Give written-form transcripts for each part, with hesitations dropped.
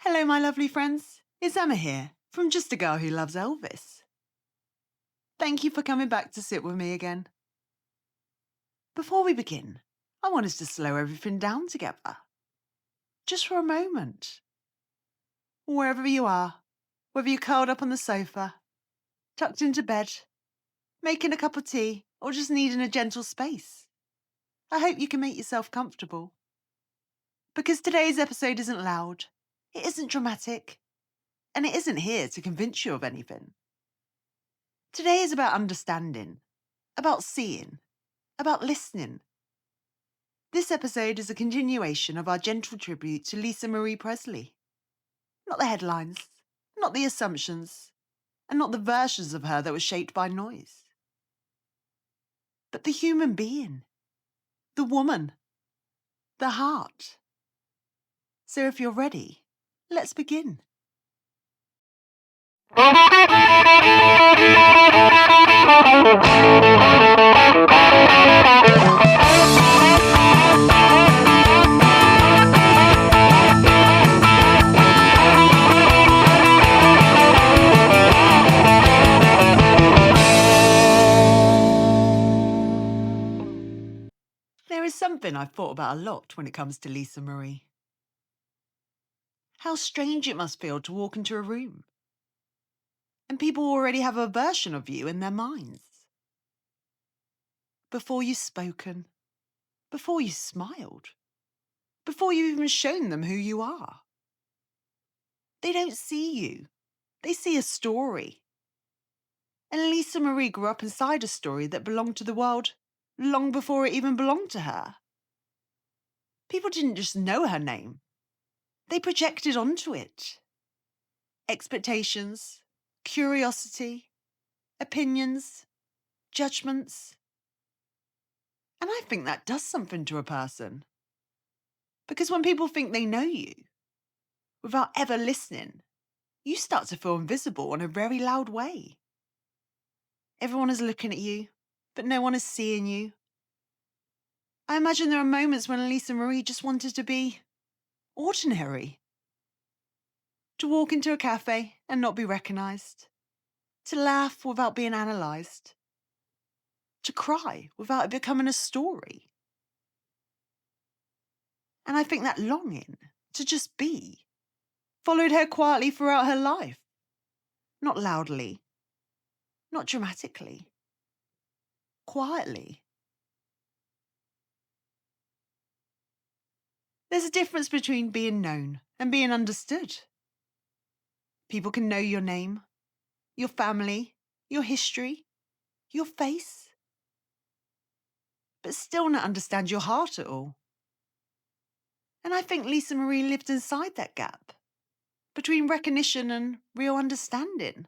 Hello, my lovely friends. It's Emma here from Just a Girl Who Loves Elvis. Thank you for coming back to sit with me again. Before we begin, I want us to slow everything down together. Just for a moment. Wherever you are, whether you're curled up on the sofa, tucked into bed, making a cup of tea, or just needing a gentle space, I hope you can make yourself comfortable. Because today's episode isn't loud, it isn't dramatic, and it isn't here to convince you of anything. Today is about understanding, about seeing, about listening. This episode is a continuation of our gentle tribute to Lisa Marie Presley. Not the headlines, not the assumptions, and not the versions of her that were shaped by noise. But the human being, the woman, the heart. So if you're ready, let's begin. There is something I've thought about a lot when it comes to Lisa Marie. How strange it must feel to walk into a room and people already have a version of you in their minds. Before you've spoken, before you smiled, before you've even shown them who you are. They don't see you. They see a story. And Lisa Marie grew up inside a story that belonged to the world long before it even belonged to her. People didn't just know her name. They projected onto it. Expectations, curiosity, opinions, judgments. And I think that does something to a person. Because when people think they know you, without ever listening, you start to feel invisible in a very loud way. Everyone is looking at you, but no one is seeing you. I imagine there are moments when Lisa Marie just wanted to be ordinary. To walk into a cafe and not be recognised. To laugh without being analysed. To cry without it becoming a story. And I think that longing to just be followed her quietly throughout her life. Not loudly, not dramatically, quietly. There's a difference between being known and being understood. People can know your name, your family, your history, your face, but still not understand your heart at all. And I think Lisa Marie lived inside that gap between recognition and real understanding.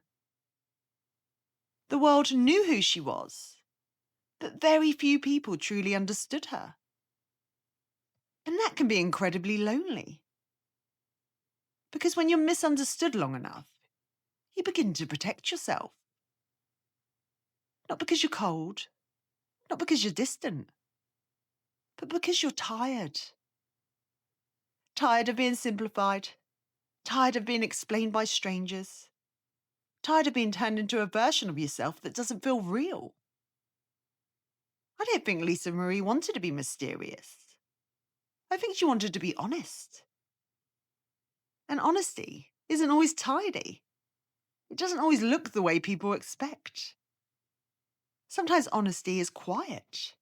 The world knew who she was, but very few people truly understood her. And that can be incredibly lonely. Because when you're misunderstood long enough, you begin to protect yourself. Not because you're cold, not because you're distant, but because you're tired. Tired of being simplified, tired of being explained by strangers, tired of being turned into a version of yourself that doesn't feel real. I don't think Lisa Marie wanted to be mysterious. I think she wanted to be honest. And honesty isn't always tidy. It doesn't always look the way people expect. Sometimes honesty is quiet.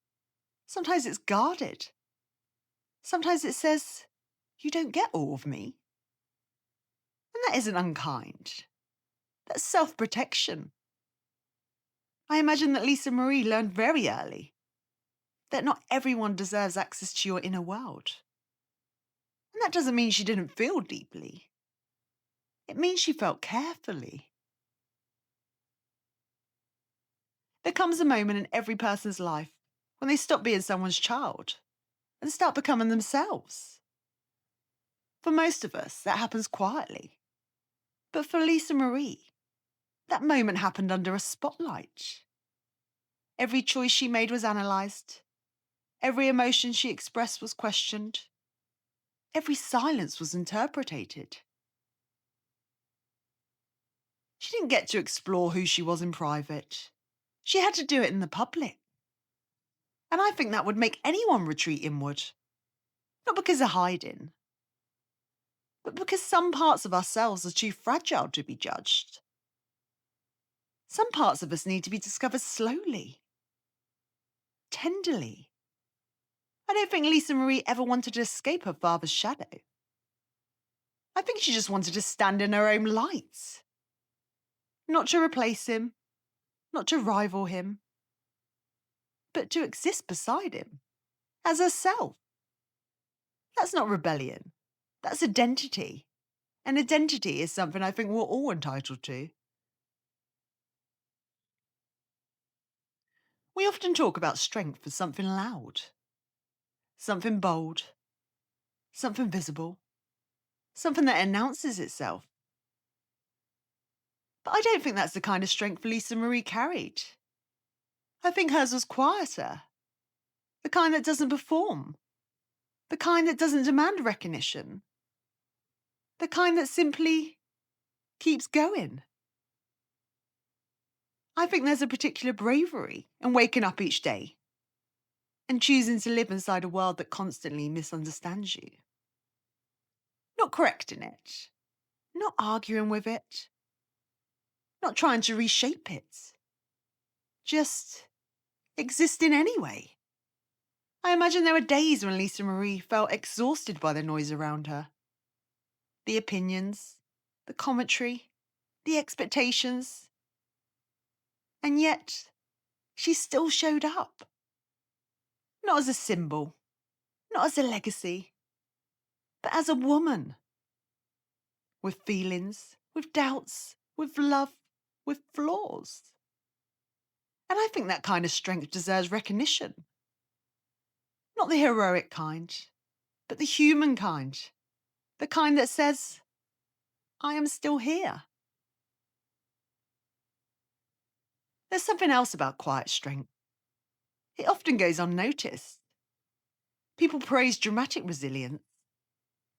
Sometimes it's guarded. Sometimes it says, "You don't get all of me." And that isn't unkind. That's self-protection. I imagine that Lisa Marie learned very early that not everyone deserves access to your inner world. And that doesn't mean she didn't feel deeply. It means she felt carefully. There comes a moment in every person's life when they stop being someone's child and start becoming themselves. For most of us, that happens quietly. But for Lisa Marie, that moment happened under a spotlight. Every choice she made was analysed. Every emotion she expressed was questioned. Every silence was interpreted. She didn't get to explore who she was in private. She had to do it in the public. And I think that would make anyone retreat inward. Not because of hiding, but because some parts of ourselves are too fragile to be judged. Some parts of us need to be discovered slowly, tenderly. I don't think Lisa Marie ever wanted to escape her father's shadow. I think she just wanted to stand in her own light. Not to replace him, not to rival him, but to exist beside him, as herself. That's not rebellion. That's identity. And identity is something I think we're all entitled to. We often talk about strength as something loud, something bold, something visible, something that announces itself. But I don't think that's the kind of strength Lisa Marie carried. I think hers was quieter, the kind that doesn't perform, the kind that doesn't demand recognition, the kind that simply keeps going. I think there's a particular bravery in waking up each day and choosing to live inside a world that constantly misunderstands you. Not correcting it, not arguing with it, not trying to reshape it, just existing anyway. I imagine there were days when Lisa Marie felt exhausted by the noise around her. The opinions, the commentary, the expectations. And yet, she still showed up. Not as a symbol, not as a legacy, but as a woman. With feelings, with doubts, with love, with flaws. And I think that kind of strength deserves recognition. Not the heroic kind, but the human kind. The kind that says, I am still here. There's something else about quiet strength. It often goes unnoticed. People praise dramatic resilience.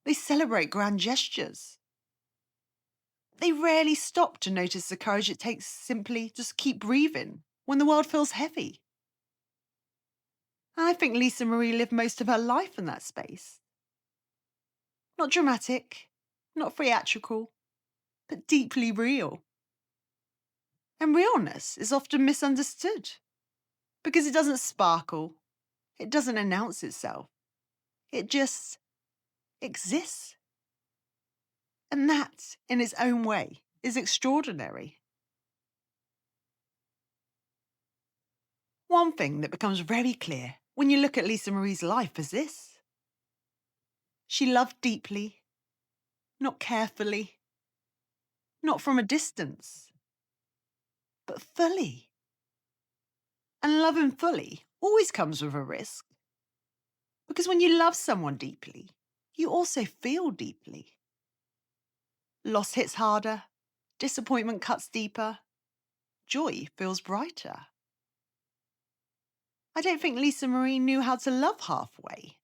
They celebrate grand gestures. They rarely stop to notice the courage it takes simply just keep breathing when the world feels heavy. And I think Lisa Marie lived most of her life in that space. Not dramatic, not theatrical, but deeply real. And realness is often misunderstood because it doesn't sparkle, it doesn't announce itself, it just exists. And that, in its own way, is extraordinary. One thing that becomes very clear when you look at Lisa Marie's life is this. She loved deeply, not carefully, not from a distance, but fully. And loving fully always comes with a risk. Because when you love someone deeply, you also feel deeply. Loss hits harder, disappointment cuts deeper, joy feels brighter. I don't think Lisa Marie knew how to love halfway.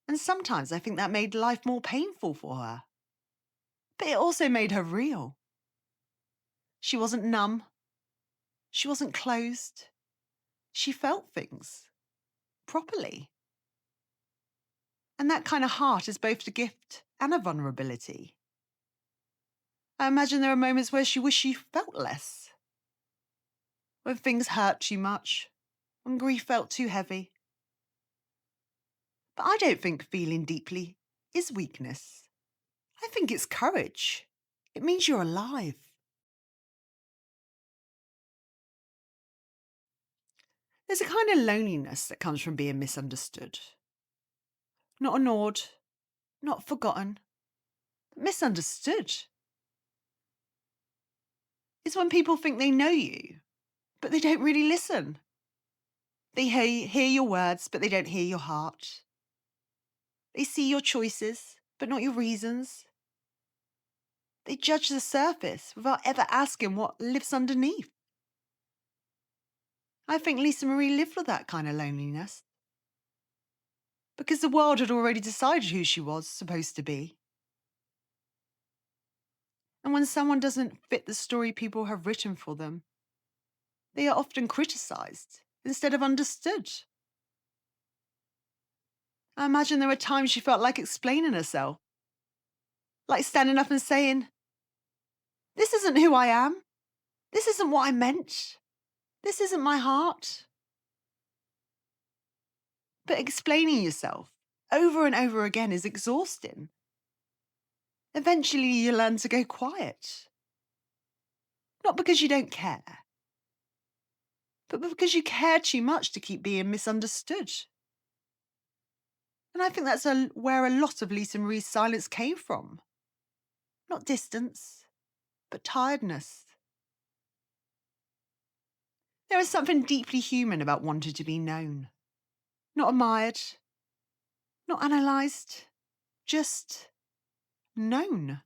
And sometimes I think that made life more painful for her. But it also made her real. She wasn't numb. She wasn't closed. She felt things properly. And that kind of heart is both a gift and a vulnerability. I imagine there are moments where she wished she felt less. When things hurt too much, when grief felt too heavy. But I don't think feeling deeply is weakness. I think it's courage. It means you're alive. There's a kind of loneliness that comes from being misunderstood. Not ignored, not forgotten, but misunderstood. It's when people think they know you, but they don't really listen. They hear your words, but they don't hear your heart. They see your choices, but not your reasons. They judge the surface without ever asking what lives underneath. I think Lisa Marie lived with that kind of loneliness. Because the world had already decided who she was supposed to be. And when someone doesn't fit the story people have written for them, they are often criticized instead of understood. I imagine there were times she felt like explaining herself, like standing up and saying, "This isn't who I am. This isn't what I meant. This isn't my heart." But explaining yourself over and over again is exhausting. Eventually, you learn to go quiet. Not because you don't care, but because you care too much to keep being misunderstood. And I think that's where a lot of Lisa Marie's silence came from. Not distance, but tiredness. There is something deeply human about wanting to be known. Not admired, not analysed, just known.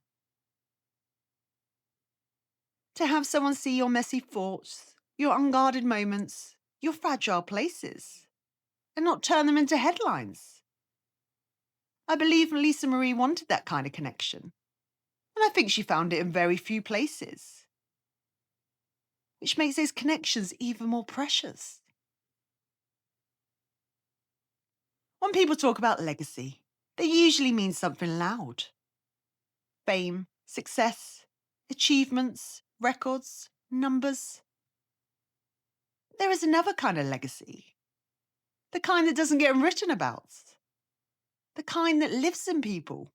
To have someone see your messy thoughts, your unguarded moments, your fragile places, and not turn them into headlines. I believe Lisa Marie wanted that kind of connection, and I think she found it in very few places, which makes those connections even more precious. When people talk about legacy, they usually mean something loud. Fame, success, achievements, records, numbers. There is another kind of legacy. The kind that doesn't get written about. The kind that lives in people.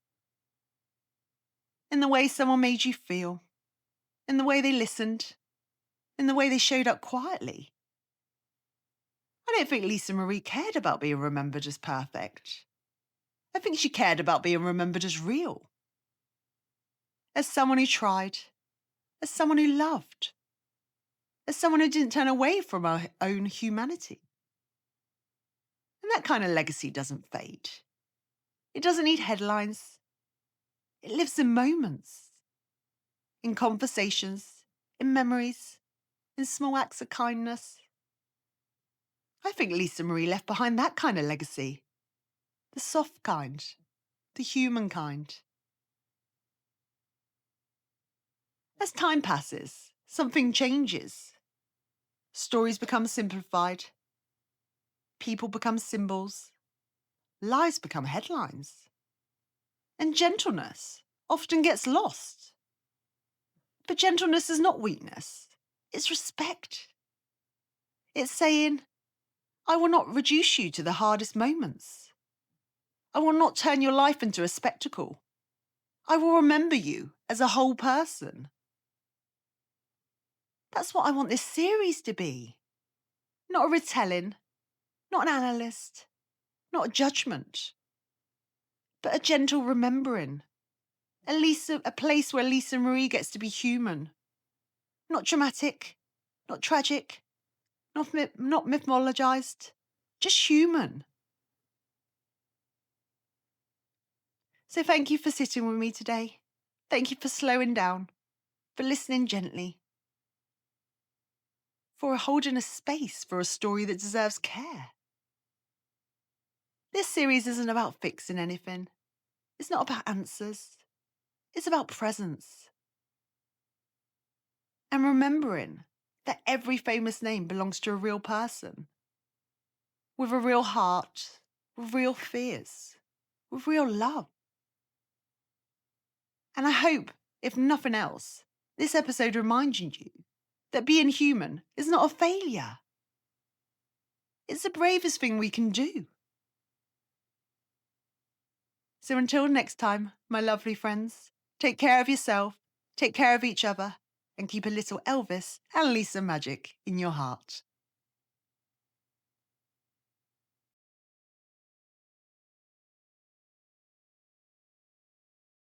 In the way someone made you feel. In the way they listened. In the way they showed up quietly. I don't think Lisa Marie cared about being remembered as perfect. I think she cared about being remembered as real. As someone who tried. As someone who loved. As someone who didn't turn away from her own humanity. And that kind of legacy doesn't fade. It doesn't need headlines. It lives in moments. In conversations. In memories. In small acts of kindness. I think Lisa Marie left behind that kind of legacy. The soft kind. The human kind. As time passes, something changes. Stories become simplified. People become symbols. Lies become headlines. And gentleness often gets lost. But gentleness is not weakness. It's respect. It's saying, I will not reduce you to the hardest moments. I will not turn your life into a spectacle. I will remember you as a whole person. That's what I want this series to be. Not a retelling, not an analyst, not a judgment, but a gentle remembering. A place where Lisa Marie gets to be human. Not dramatic, not tragic, not mythologized, just human. So thank you for sitting with me today. Thank you for slowing down, for listening gently, for holding a space for a story that deserves care. This series isn't about fixing anything. It's not about answers. It's about presence. And remembering that every famous name belongs to a real person. With a real heart, with real fears, with real love. And I hope, if nothing else, this episode reminds you that being human is not a failure. It's the bravest thing we can do. So until next time, my lovely friends, take care of yourself, take care of each other, and keep a little Elvis and Lisa magic in your heart.